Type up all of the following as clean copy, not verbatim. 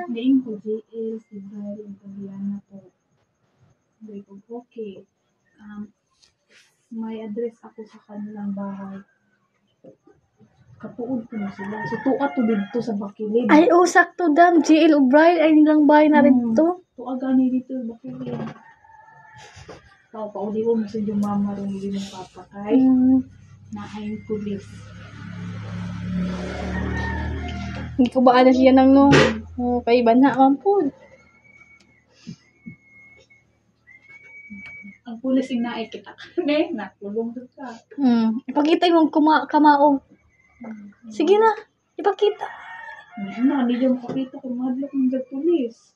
Ngayon ko, JL, si Brian, and Diana po. Sabi ko, okay. May address ako sa kanilang bahay. Katuod ko na sila. So, tuwa to dito sa Bakilid. Ay, sakto dam. JL O'Brien ay nilang bahay na rin to. Tuwa gani dito sa Bakilid. Tao pa, uli ko sa yung mama rin, hindi mo papakay. Naayon pulis. Hindi ko ba na siya nang no. Kay banha man po. Ang pulis yung naikita ka. Nakulong doon ka. Ipakita yung kamaong. Sige na. Ipakita. Hindi yung makakita kung mahadlok ng pulis.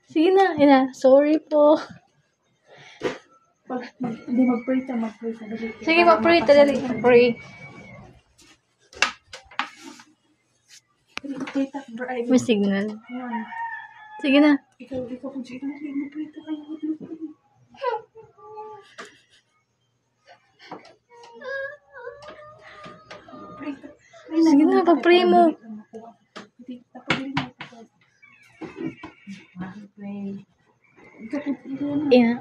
Sige na. Ina. Sorry po. Hindi mag-pray ta. Sige, mag-pray ta. Dali. Pray. Mag-pray ta. May signal. Sige na. Ikaw kung sino mag-pray ta kayo. Sige na, pag-pray mo.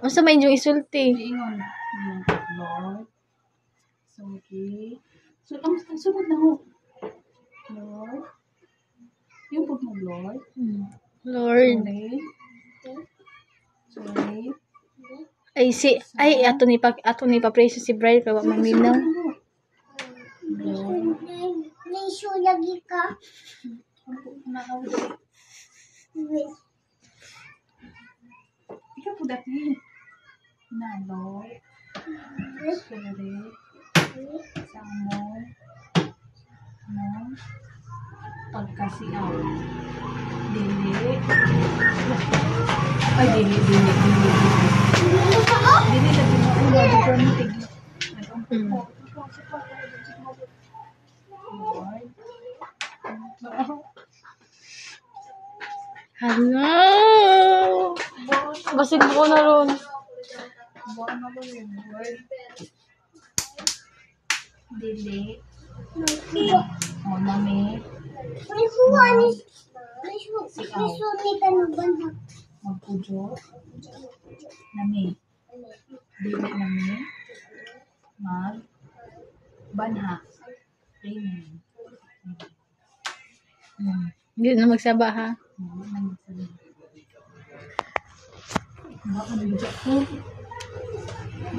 Masa may yung isulti. Lord. Okay. So, ang sunod na ho. Lord. Yung pag mo, Lord. Lord. Sorry. Ay, ato ni pa-pray si Brian kaya maminaw. Niso lagi ka. Ikaw po dati. Na, Lord. Sorry. Samo. Pagkasiyaw. Dili. Ay, dili. Dili lagi mo. Dili permitting. Hello! Basin ko na ron. Dili. Nami. Niso ni tanuban ha. Magpujo. Nami. Dili nami. Banha. Amen. Hindi na magsaba ha.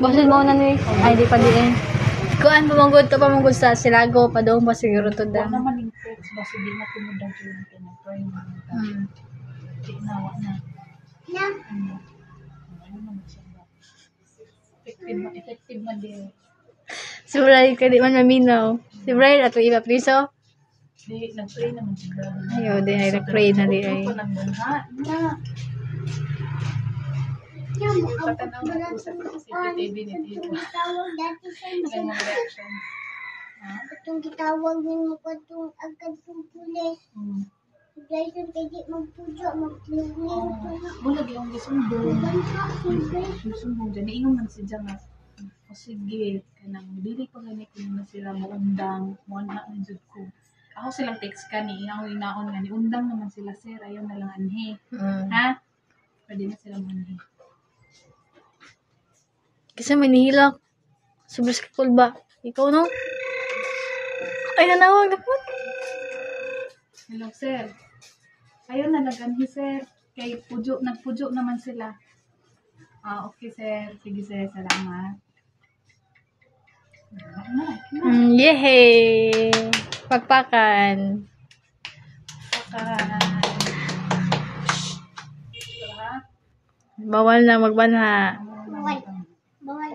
Basin mo na ni. Ay, di pa din. Kuan pamanggod to pamanggod sa Silago pa doon pa siguro to Wala da. naman yung text. Basta di na tumudag yung pinag-pray na. Di na, wala na. Ano naman siya ba? Effective man din. Si Brian ka di man maminaw. Si Brian ato iba priso. Di, nag-pray naman siya. Ayo, di ay nag-pray na di ay. Ito nagbanha na. Patanaw na po sa CCTV ni Tito. Tawag dati sa Ang mga reaction. itong gitawag mo ko itong agad kong pulis. Dahil kay di magpujo, magpujo. Mula yung gisumbong. Banha, siyempre. Gisumbong dyan. Iingong man si Jang. O sige, kanang dili pa ganit kung na sila maundang. Muanda ng jud ko. Ako silang text ka ni iyang inaon nga ni undang naman sila sir. Ayaw na lang anhi. Ha? Pwede na sila manhi. Kasi manihilak. Sobras ka cool ba? Ikaw no? Ay, nanawag na po. Hello sir. Ayaw na laganhi sir. Kay nagpujo naman sila. Okay sir. Sige sir. Salamat. Yehey! Pagpakan. Bawal na magbanha. Bawal. Bawal.